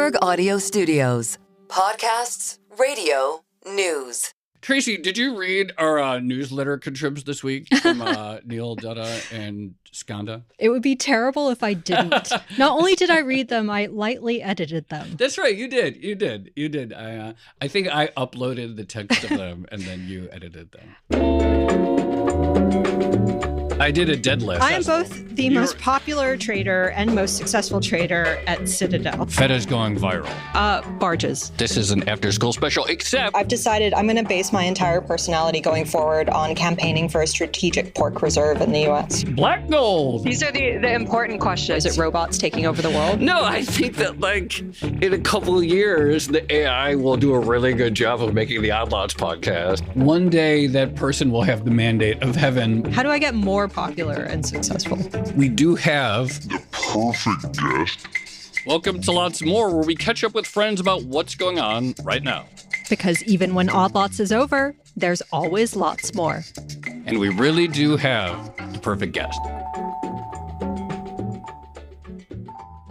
Bloomberg Audio Studios. Podcasts, radio, news. Tracy, did you read our newsletter contribs this week from Neil Dutta and Skanda? It would be terrible if I didn't. Not only did I read them, I lightly edited them. That's right. You did. I think I uploaded the text of them and then you edited them. I did a deadlift. I am both the most popular trader and most successful trader at Citadel. Fed is going viral. Barges. This is an after-school special, except I've decided I'm going to base my entire personality going forward on campaigning for a strategic pork reserve in the U.S. black gold. These are the important questions. Is it robots taking over the world? No, I think that in a couple of years, the AI will do a really good job of making the Odd Lots podcast. One day, that person will have the mandate of heaven. How do I get more popular and successful? We do have the perfect guest. Welcome to Lots More, where we catch up with friends about what's going on right now. Because even when Odd Lots is over, there's always lots more. And we really do have the perfect guest.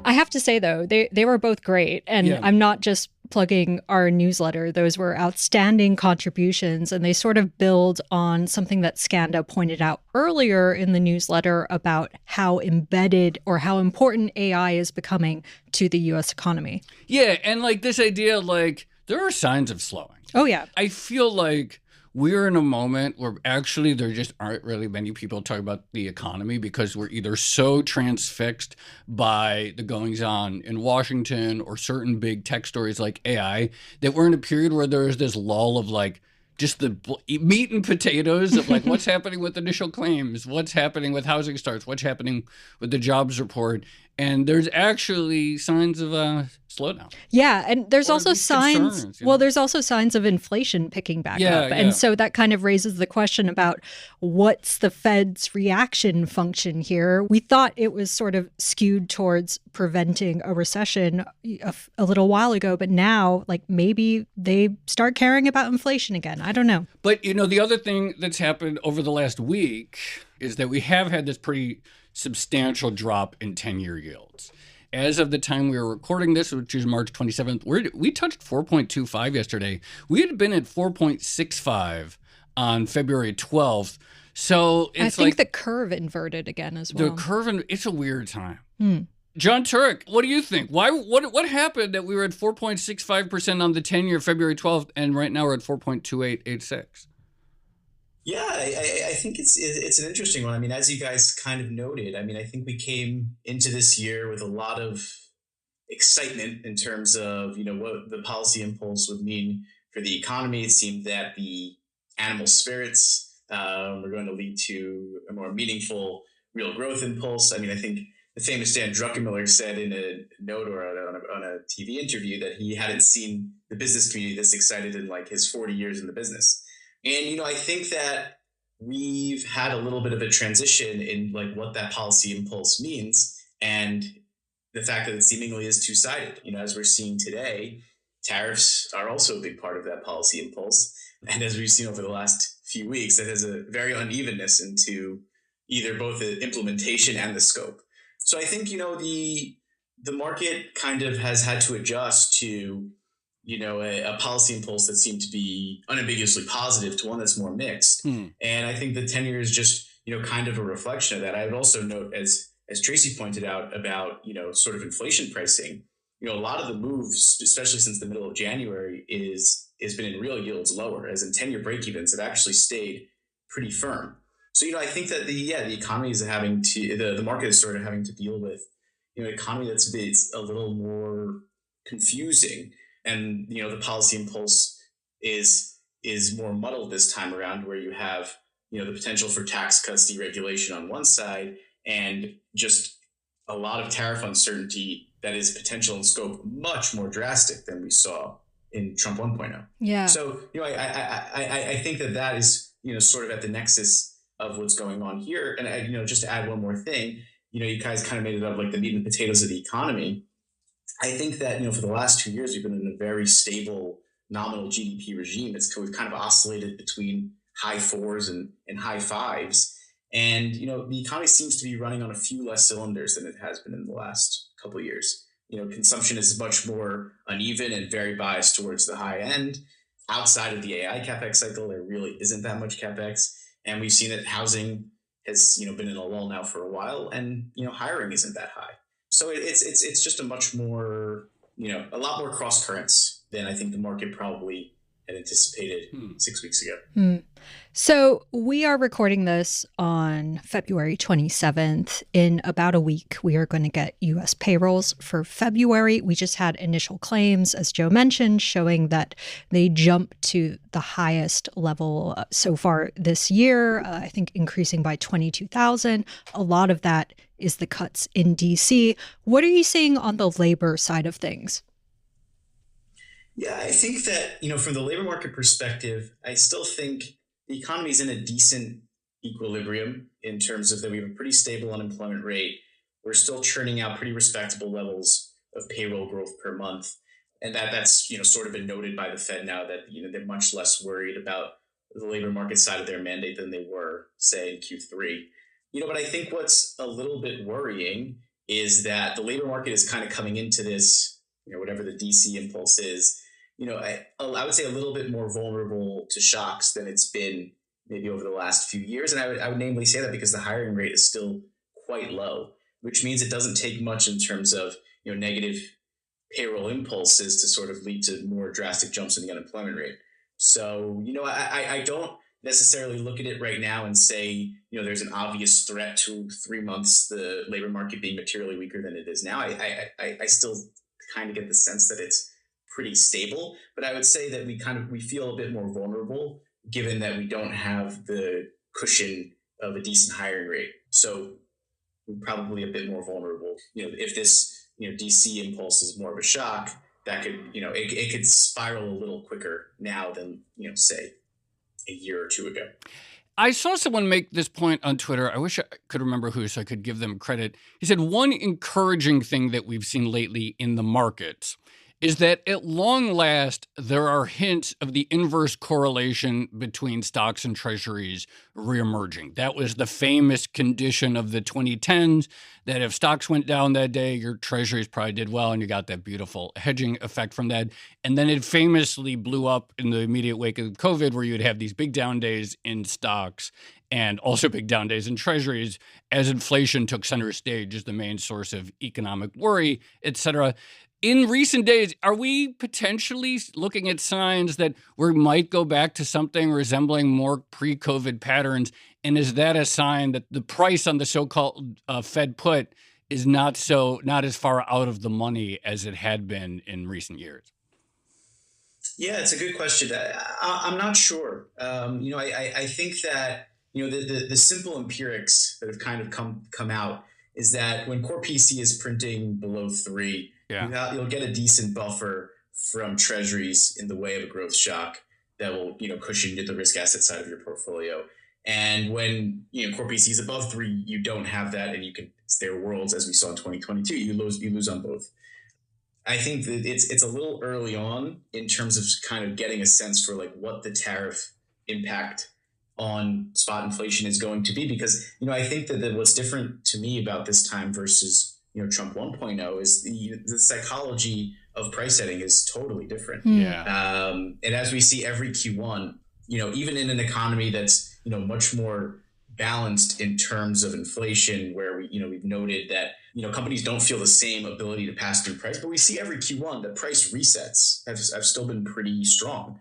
I have to say, though, they were both great. And Yeah. I'm not just plugging our newsletter. Those were outstanding contributions, and they sort of build on something that Skanda pointed out earlier in the newsletter about how embedded or how important AI is becoming to the U.S. economy. Yeah, and this idea, there are signs of slowing. Oh, yeah. I feel like we're in a moment where actually there just aren't really many people talking about the economy because we're either so transfixed by the goings on in Washington or certain big tech stories like AI that we're in a period where there is this lull of just the meat and potatoes of what's happening with initial claims, what's happening with housing starts, what's happening with the jobs report. And there's actually signs of a slowdown. Yeah, and there's also signs. Concerns, Well, there's also signs of inflation picking back up. Yeah. And so that kind of raises the question about what's the Fed's reaction function here. We thought it was sort of skewed towards preventing a recession a little while ago, but now maybe they start caring about inflation again. I don't know. But, the other thing that's happened over the last week is that we have had this pretty substantial drop in 10-year yields. As of the time we were recording this, which is March 27th, we touched 4.25 yesterday. We had been at 4.65 on February 12th. So it's I think the curve inverted again as well. The curve, it's a weird time. Jon Turek, what do you think? What happened that we were at 4.65% on the 10-year February 12th, and right now we're at 4.2886? Yeah, I think it's an interesting one. I mean, as you guys kind of noted, I think we came into this year with a lot of excitement in terms of, what the policy impulse would mean for the economy. It seemed that the animal spirits were going to lead to a more meaningful real growth impulse. I think the famous Dan Druckenmiller said in a note or on a TV interview that he hadn't seen the business community this excited in his 40 years in the business. And, I think that we've had a little bit of a transition in what that policy impulse means and the fact that it seemingly is two-sided. As we're seeing today, tariffs are also a big part of that policy impulse. And as we've seen over the last few weeks, that has a very unevenness into either both the implementation and the scope. So I think, the market kind of has had to adjust to a policy impulse that seemed to be unambiguously positive to one that's more mixed. And I think the 10 year is just, kind of a reflection of that. I would also note, as Tracy pointed out about, sort of inflation pricing, a lot of the moves, especially since the middle of January, has been in real yields lower, as in 10-year break-evens have actually stayed pretty firm. So, I think that the economy is the market is sort of having to deal with, an economy that's a little more confusing. And, the policy impulse is more muddled this time around, where you have, the potential for tax cuts, deregulation on one side, and just a lot of tariff uncertainty that is potential in scope much more drastic than we saw in Trump 1.0. Yeah. So, I think that is, sort of at the nexus of what's going on here. And, just to add one more thing, you guys kind of made it up the meat and potatoes of the economy. I think that, for the last 2 years, we've been in a very stable nominal GDP regime. We've kind of oscillated between high fours and high fives. And, the economy seems to be running on a few less cylinders than it has been in the last couple of years. consumption is much more uneven and very biased towards the high end. Outside of the AI CapEx cycle, there really isn't that much CapEx. And we've seen that housing has, been in a lull now for a while, and, hiring isn't that high. So it's just a much more, a lot more cross currents than I think the market probably had anticipated 6 weeks ago. So we are recording this on February 27th. In about a week, we are going to get U.S. payrolls for February. We just had initial claims, as Joe mentioned, showing that they jumped to the highest level so far this year, I think increasing by 22,000. A lot of that is the cuts in D.C. What are you seeing on the labor side of things? Yeah, I think that, from the labor market perspective, I still think the economy is in a decent equilibrium in terms of that we have a pretty stable unemployment rate. We're still churning out pretty respectable levels of payroll growth per month. And that's, sort of been noted by the Fed now that, they're much less worried about the labor market side of their mandate than they were, say, in Q3. But I think what's a little bit worrying is that the labor market is kind of coming into this, whatever the DC impulse is, I would say a little bit more vulnerable to shocks than it's been maybe over the last few years. And I would namely say that because the hiring rate is still quite low, which means it doesn't take much in terms of, negative payroll impulses to sort of lead to more drastic jumps in the unemployment rate. So, I don't necessarily look at it right now and say, there's an obvious threat to 3 months, the labor market being materially weaker than it is now. I still kind of get the sense that it's pretty stable, but I would say that we feel a bit more vulnerable given that we don't have the cushion of a decent hiring rate. So we're probably a bit more vulnerable. If this, DC impulse is more of a shock, that could, it could spiral a little quicker now than, say a year or two ago. I saw someone make this point on Twitter. I wish I could remember who so I could give them credit. He said, one encouraging thing that we've seen lately in the markets is that at long last, there are hints of the inverse correlation between stocks and treasuries reemerging. That was the famous condition of the 2010s, that if stocks went down that day, your treasuries probably did well, and you got that beautiful hedging effect from that. And then it famously blew up in the immediate wake of COVID, where you'd have these big down days in stocks and also big down days in treasuries as inflation took center stage as the main source of economic worry, et cetera. In recent days, are we potentially looking at signs that we might go back to something resembling more pre-COVID patterns? And is that a sign that the price on the so-called Fed put is not as far out of the money as it had been in recent years? Yeah, it's a good question. I'm not sure. I think that, the simple empirics that have kind of come out is that when core PC is printing below 3, you'll get a decent buffer from treasuries in the way of a growth shock that will, cushion the risk asset side of your portfolio. And when, core PC is above 3, you don't have that, and you can stare worlds, as we saw in 2022. You lose on both. I think that it's a little early on in terms of kind of getting a sense for like what the tariff impact on spot inflation is going to be, because, I think that what's different to me about this time versus, Trump 1.0 is the psychology of price setting is totally different. Yeah. And as we see every Q1, even in an economy that's, much more balanced in terms of inflation, where we've noted that, companies don't feel the same ability to pass through price, but we see every Q1 that price resets have still been pretty strong,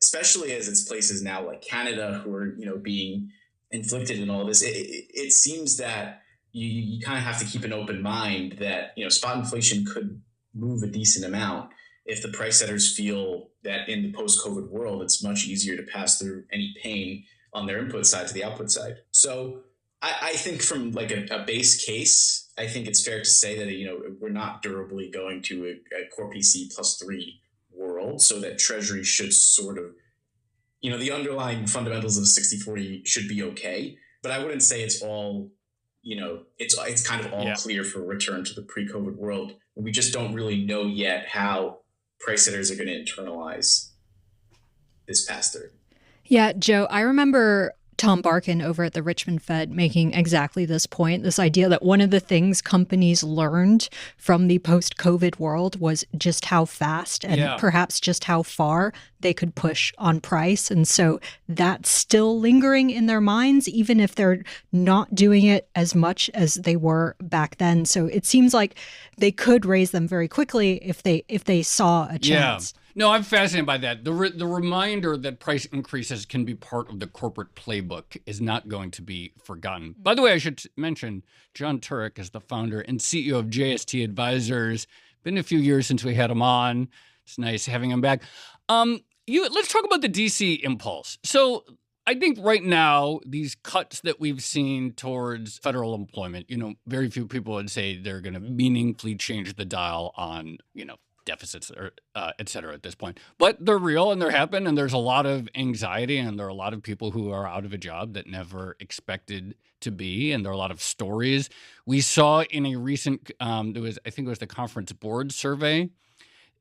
especially as it's places now like Canada who are, being inflicted in all this. It seems that you kind of have to keep an open mind that, spot inflation could move a decent amount if the price setters feel that in the post-COVID world, it's much easier to pass through any pain on their input side to the output side. So I think from like a base case, I think it's fair to say that, we're not durably going to a core PC plus 3 world, so that Treasury should sort of, the underlying fundamentals of 60-40 should be okay. But I wouldn't say it's all, it's kind of all clear for a return to the pre-COVID world. We just don't really know yet how price setters are going to internalize this pass through. Yeah, Joe, I remember Tom Barkin over at the Richmond Fed making exactly this point, this idea that one of the things companies learned from the post-COVID world was just how fast and perhaps just how far they could push on price. And so that's still lingering in their minds, even if they're not doing it as much as they were back then. So it seems like they could raise them very quickly if they saw a chance. Yeah. No, I'm fascinated by that. The reminder that price increases can be part of the corporate playbook is not going to be forgotten. By the way, I should mention Jon Turek is the founder and CEO of JST Advisors. Been a few years since we had him on. It's nice having him back. Let's talk about the DC impulse. So I think right now, these cuts that we've seen towards federal employment, very few people would say they're going to meaningfully change the dial on, deficits, or et cetera, at this point. But they're real and they're happening, and there's a lot of anxiety, and there are a lot of people who are out of a job that never expected to be, and there are a lot of stories. We saw in a recent, I think it was the Conference Board survey,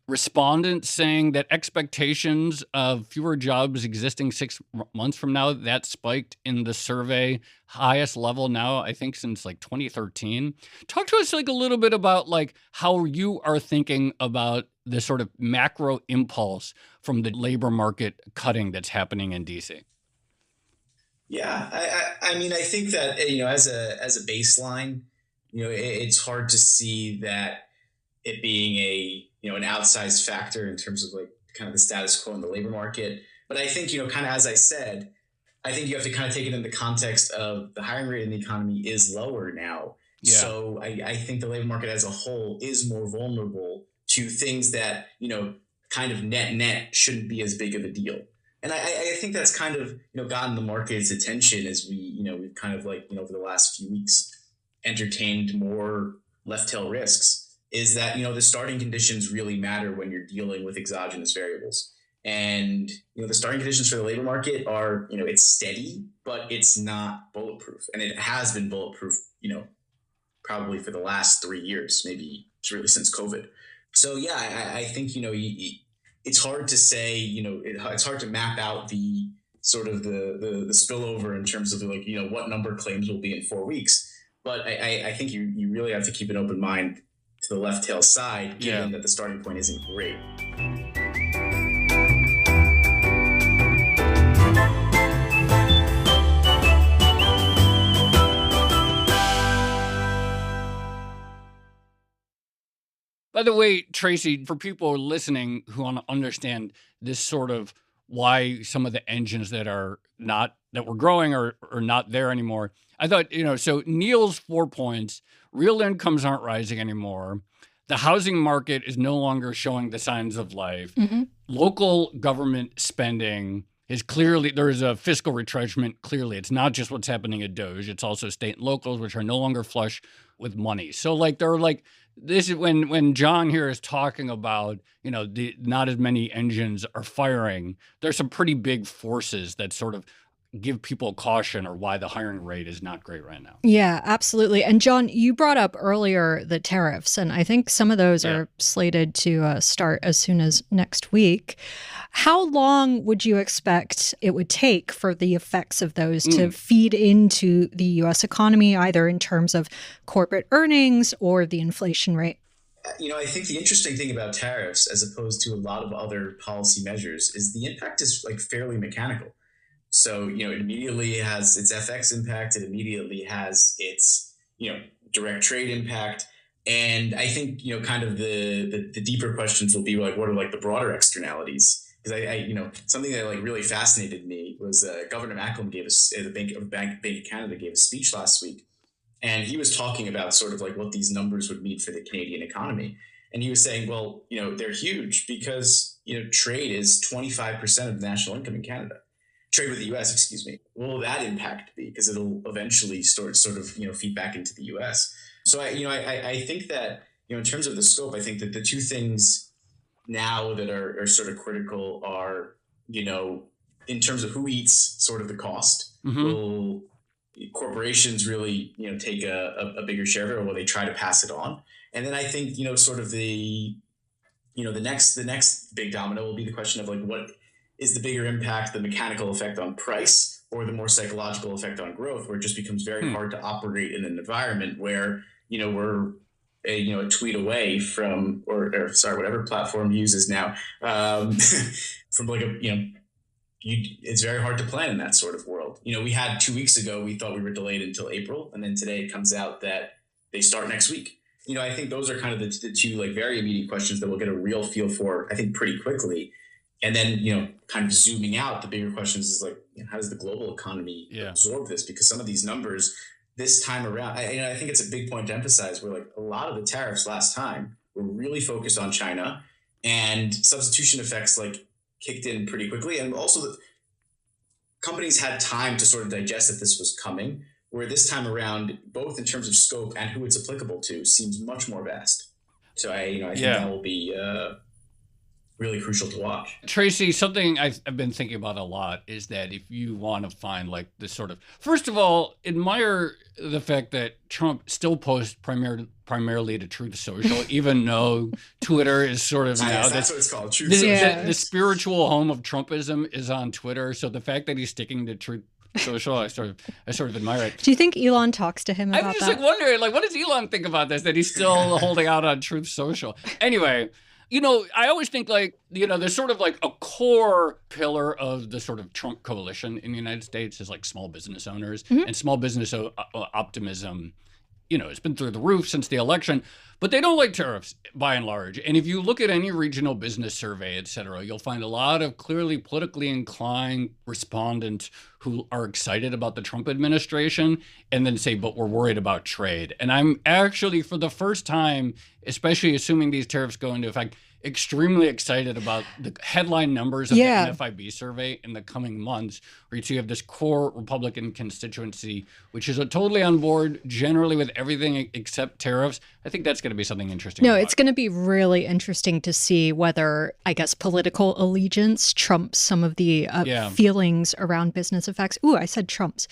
respondents saying that expectations of fewer jobs existing 6 months from now, that spiked in the survey, highest level now, I think, since 2013. Talk to us a little bit about how you are thinking about the sort of macro impulse from the labor market cutting that's happening in DC. Yeah, I mean, I think that, as a baseline, it's hard to see that it being an outsized factor in terms of kind of the status quo in the labor market. But I think, kind of as I said, I think you have to kind of take it in the context of the hiring rate in the economy is lower now. Yeah. So I think the labor market as a whole is more vulnerable to things that, kind of net shouldn't be as big of a deal. And I think that's kind of, gotten the market's attention as we've kind of over the last few weeks entertained more left tail risks. Is that, the starting conditions really matter when you're dealing with exogenous variables. And, the starting conditions for the labor market are, it's steady, but it's not bulletproof. And it has been bulletproof, probably for the last 3 years, maybe really since COVID. So, yeah, I think, it's hard to say, it's hard to map out the sort of the spillover in terms of what number claims will be in 4 weeks. But I think you really have to keep an open mind to the left tail side, given that the starting point isn't great. By the way, Tracy, for people listening who want to understand this sort of why some of the engines that were growing are not there anymore, I thought, so Neil's 4 points, real incomes aren't rising anymore. The housing market is no longer showing the signs of life. Mm-hmm. Local government spending is clearly, there is a fiscal retrenchment. Clearly, it's not just what's happening at DOGE. It's also state and locals, which are no longer flush with money. So this is when Jon here is talking about, not as many engines are firing. There's some pretty big forces that sort of give people caution or why the hiring rate is not great right now. Yeah, absolutely. And Jon, you brought up earlier the tariffs, and I think some of those are slated to start as soon as next week. How long would you expect it would take for the effects of those to feed into the U.S. economy, either in terms of corporate earnings or the inflation rate? I think the interesting thing about tariffs, as opposed to a lot of other policy measures, is the impact is fairly mechanical. So, it immediately has its FX impact. It immediately has its, direct trade impact. And I think, kind of the deeper questions will be what are the broader externalities? Because I something that really fascinated me was Governor Macklem gave us, the Bank of Canada gave a speech last week. And he was talking about sort of what these numbers would mean for the Canadian economy. And he was saying, well, they're huge because, trade is 25% of the national income in Canada. Trade with the U.S., excuse me. What will that impact be? Because it'll eventually sort of feed back into the U.S. So I think that in terms of the scope, I think that the two things now that are sort of critical are in terms of who eats sort of the cost. Mm-hmm. Will corporations really take a bigger share of it, or will they try to pass it on? And then I think sort of the next big domino will be the question of what is the bigger impact, the mechanical effect on price or the more psychological effect on growth, where it just becomes very hard to operate in an environment where, we're a tweet away from, or sorry, whatever platform uses now, from like it's very hard to plan in that sort of world. We had 2 weeks ago, we thought we were delayed until April, and then today it comes out that they start next week. I think those are kind of the two like very immediate questions that we'll get a real feel for, I think, pretty quickly. And then, kind of zooming out, the bigger questions is like, how does the global economy absorb this? Because some of these numbers this time around, I think it's a big point to emphasize, where like a lot of the tariffs last time were really focused on China, and substitution effects like kicked in pretty quickly. And also the companies had time to sort of digest that this was coming, where this time around, both in terms of scope and who it's applicable to, seems much more vast. So I think that will be really crucial to watch. Tracy, something I've been thinking about a lot is that if you want to find like this sort of, first of all, admire the fact that Trump still posts primarily to Truth Social, even though Twitter is sort of now that's what it's called, Truth Social. The spiritual home of Trumpism is on Twitter. So the fact that he's sticking to Truth Social, I sort of admire it. Do you think Elon talks to him about that? I'm just like wondering, like, what does Elon think about this, that he's still holding out on Truth Social? Anyway, I always think like, there's sort of like a core pillar of the sort of Trump coalition in the United States is like small business owners and small business optimism. It's been through the roof since the election, but they don't like tariffs by and large. And if you look at any regional business survey, et cetera, you'll find a lot of clearly politically inclined respondents who are excited about the Trump administration and then say, but we're worried about trade. And I'm actually, for the first time, especially assuming these tariffs go into effect, extremely excited about the headline numbers of the NFIB survey in the coming months, where you have this core Republican constituency, which is totally on board generally with everything except tariffs. I think that's going to be something interesting. No, it's going to be really interesting to see whether, I guess, political allegiance trumps some of the feelings around business effects. Ooh, I said trumps.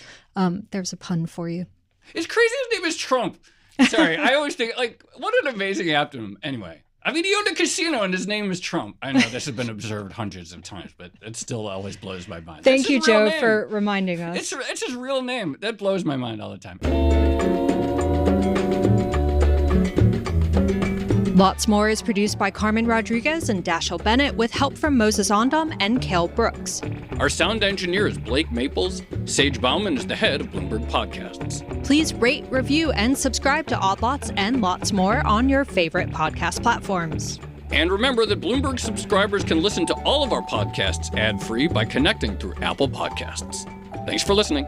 There's a pun for you. It's crazy his name is Trump. Sorry, I always think, like, what an amazing acronym. Anyway. I mean, he owned a casino and his name is Trump. I know this has been observed hundreds of times, but it still always blows my mind. Thank you, Joe, for reminding us. It's his real name. That blows my mind all the time. Lots More is produced by Carmen Rodriguez and Dashiell Bennett with help from Moses Ondom and Cale Brooks. Our sound engineer is Blake Maples. Sage Bauman is the head of Bloomberg Podcasts. Please rate, review, and subscribe to Odd Lots and Lots More on your favorite podcast platforms. And remember that Bloomberg subscribers can listen to all of our podcasts ad-free by connecting through Apple Podcasts. Thanks for listening.